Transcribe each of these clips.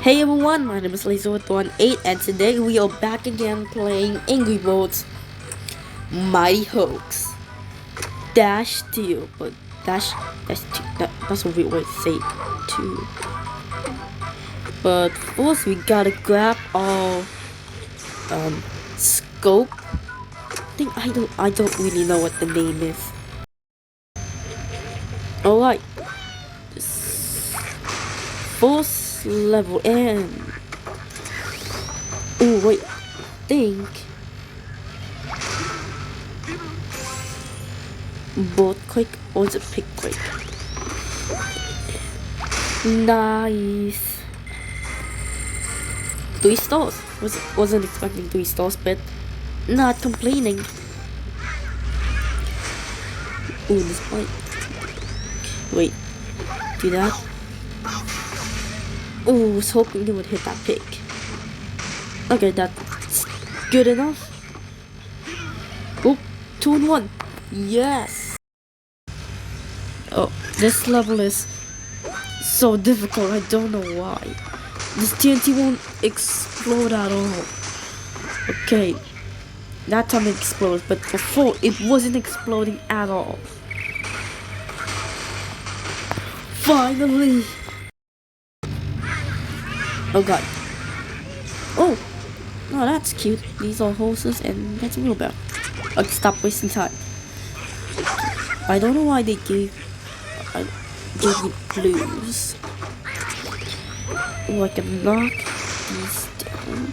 Hey everyone, my name is Laser18 and today we are back again playing Angry Birds Mighty Hoax Dash 2, but Dash 2, that's a weird way to say 2. But first we gotta grab our scope. I don't really know what the name is. Alright. First level and oh wait, think boat quick or is it pick quick? Nice. 3 stars. Wasn't expecting 3 stars, but not complaining. Ooh, this bite. Wait, do that. Oh, I was hoping it would hit that pig. Okay, that's good enough. Oh, 2 in 1. Yes. Oh, this level is so difficult. I don't know why. This TNT won't explode at all. Okay, that time it explodes, but before it wasn't exploding at all. Finally. Oh god. Oh, that's cute. These are horses and that's a wheelbarrow. Okay, stop wasting time. I don't know why they gave me blues. Oh, I can knock these down.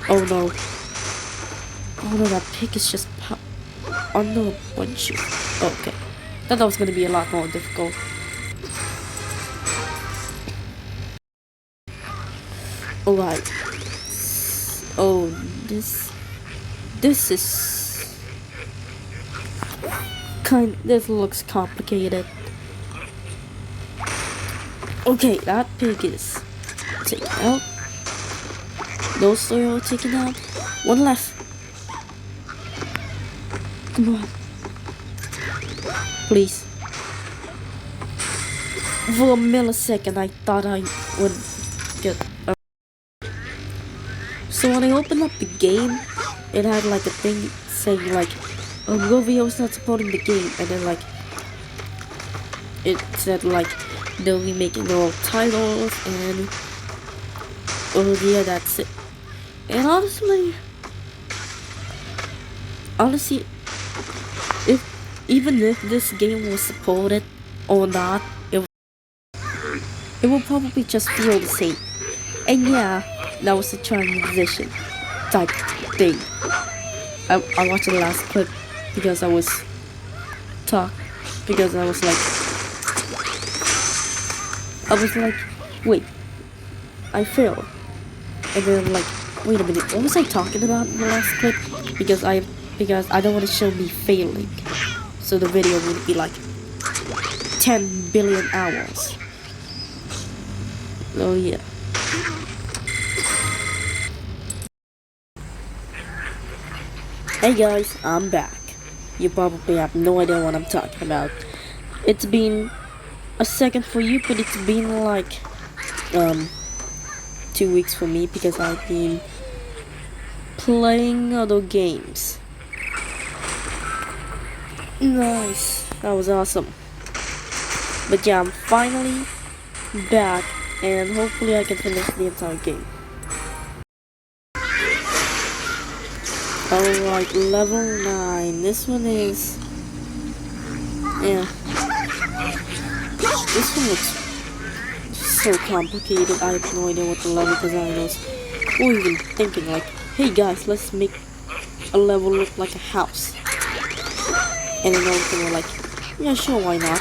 Oh no. Oh no, that pig is just on the windshield. Oh, okay. Thought that was gonna be a lot more difficult. Alright. Oh, this is this looks complicated. Okay, that pig is taken out. Those three are taken out. One left. Come on. Please. For a millisecond I thought I would get So when I opened up the game, it had like a thing saying like, Rovio is not supporting the game, and then like, it said like, they'll be making their own titles, and oh yeah, that's it. And honestly, even if this game was supported or not, it will probably just feel the same. And yeah, that was a transition type thing. I watched the last clip because I was like, wait, I failed. And then I'm like, wait a minute, what was I talking about in the last clip? Because I don't want to show me failing. So the video would be like 10 billion hours. Oh yeah. Hey guys, I'm back. You probably have no idea what I'm talking about. It's been a second for you, but it's been like 2 weeks for me because I've been playing other games. Nice, that was awesome. But yeah, I'm finally back and hopefully I can finish the entire game. Alright, level 9. This one is... yeah. This one looks so complicated. I have no idea what the level design is. Or even thinking like, hey guys, let's make a level look like a house. And then all of them were like, yeah sure, why not?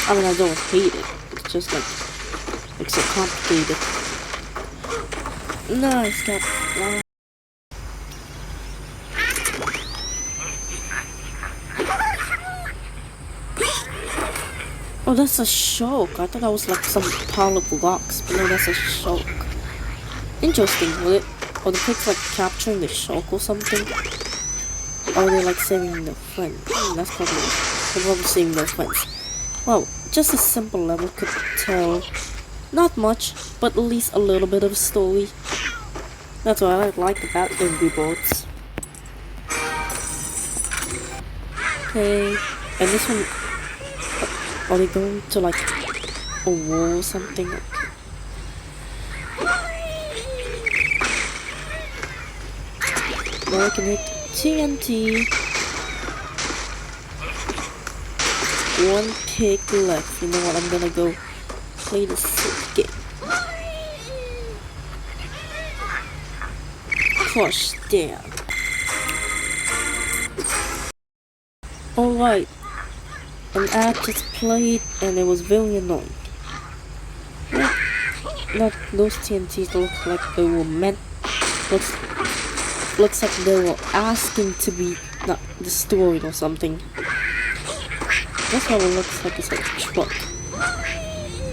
I mean, I don't hate it. It's just like so complicated. Nice cat. Oh, that's a shark. I thought that was like some pile of rocks, but no, that's a shark. Interesting, will it? Or the pigs like capturing the shark or something? Or are they like saving their friend? That's probably saving their friends. Wow, just a simple level could tell not much, but at least a little bit of story. That's what I like about Angry Birds. Okay, and this one, are they going to like a wall or something? Now I can hit TNT. One pig left. You know what? I'm gonna go play the silk game. Crush down. Alright. An ad just played and it was very annoying. That those TNTs look like they were meant. Looks like they were asking to be not destroyed or something. That's how it looks like. It's like a truck.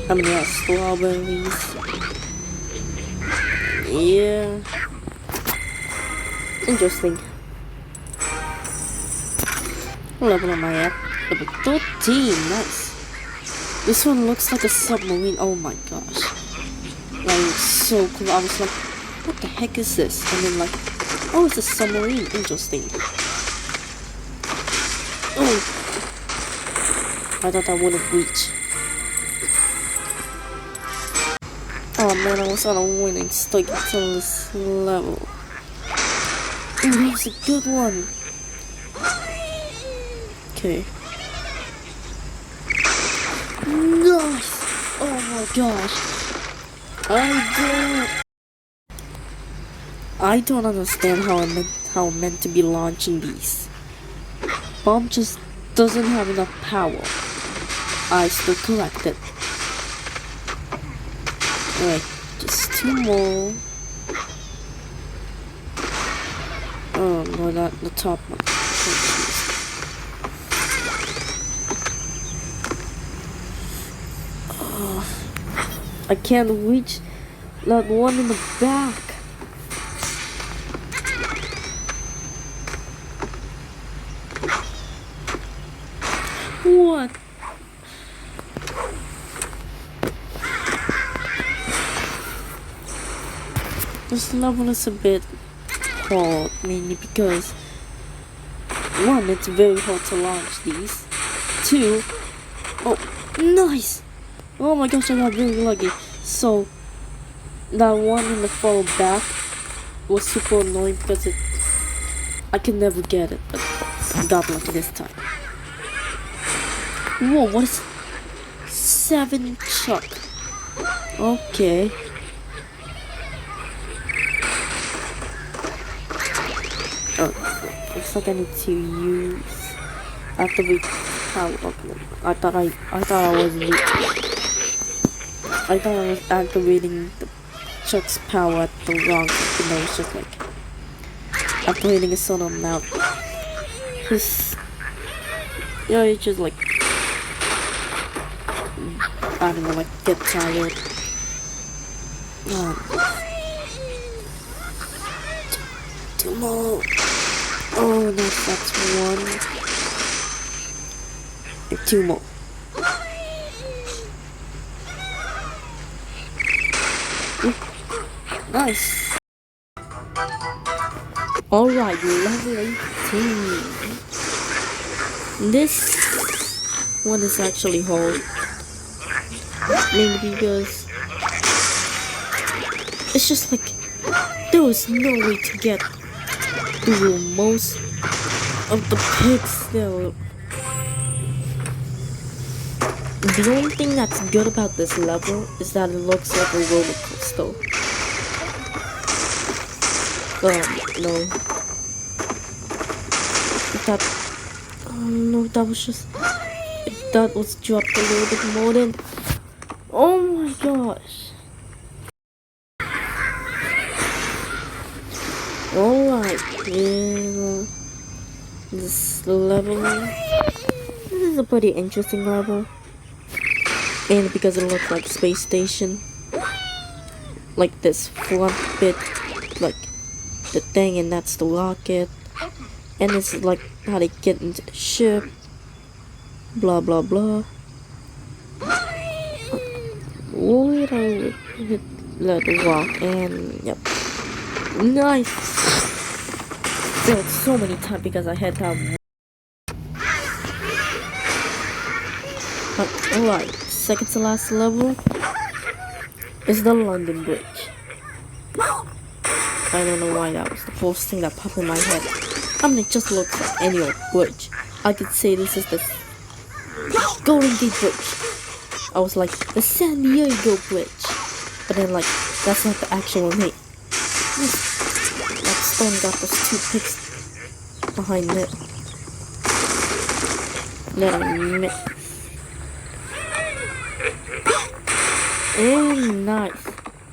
I mean, yeah, strawberries. Yeah. Interesting. What level am I at? Level 13. Nice. This one looks like a submarine. Oh my gosh. That looks so cool. I was like, what the heck is this? And then like, oh, it's a submarine. Interesting. Oh. I thought I wouldn't reach. Oh man, I was on a winning streak until this level. Ooh, that was a good one. Okay. Nice! Oh my gosh. I don't understand how I'm meant to be launching these. Bomb just doesn't have enough power. I still collect it. Alright, just 2 more. Oh no, not the top one. Oh, I can't reach that one in the back. What? This level is a bit hard, mainly because 1, it's very hard to launch these. 2, oh, nice! Oh my gosh, I got really lucky. So, that one in the fall back was super annoying because I can never get it, but I got lucky this time. Whoa, what is 7 chuck? Okay. Oh, looks like I need to use activate power. Okay, I thought I was activating the chuck's power at the wrong time. No, it's just like activating a certain amount. Cause yeah, it's just like I don't know, like get tired. Two more. Oh no, that's 1. And 2 more. Nice. Alright, level 18. This one is actually hard. Mainly because it's just like there was no way to get through most of the pigs there. The only thing that's good about this level is that it looks like a roller coaster. No. No, that was just... If that was dropped a little bit more than... Oh my gosh. Alright, yeah. This level... This is a pretty interesting level. And because it looks like a space station. Like this front bit, like the thing, and that's the rocket. And it's like how they get into the ship. Blah blah blah. hit the rock and yep. Nice! Failed so many times because I had that. But alright, second to last level is the London Bridge. I don't know why that was the first thing that popped in my head. I mean, it just looks like any old bridge. I could say this is the Golden Gate Bridge. I was like, the San Diego Bridge. But then, like, that's not the actual name. That stone got those two pics behind it. And nice.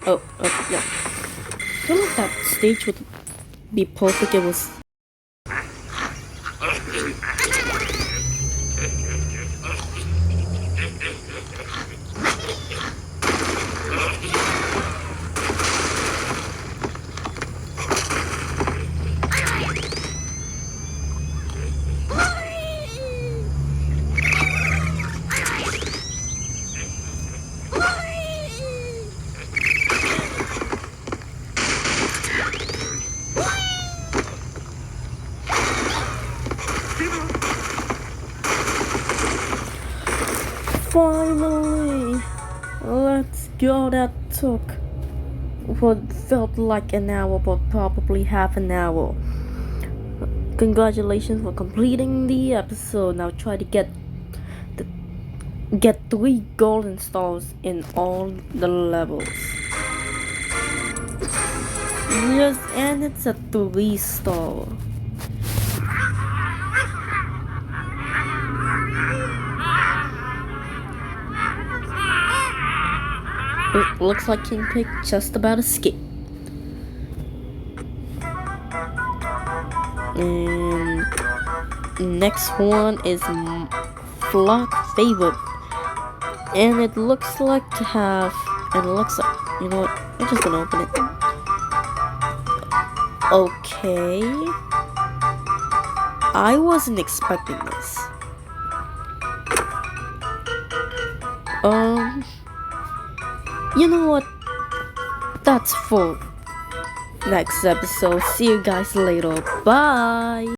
Oh, okay, yeah. I feel like that stage would be perfect. It was. Finally! Let's go. That took what felt like an hour, but probably half an hour. Congratulations for completing the episode. Now try to get 3 golden stars in all the levels. Yes, and it's a 3-star. It looks like King Pig just about escaped. And next one is Flock Favorite. And it looks like to have, and it looks like, you know what, I'm just gonna open it. Okay. I wasn't expecting this. You know what? That's for next episode. See you guys later. Bye.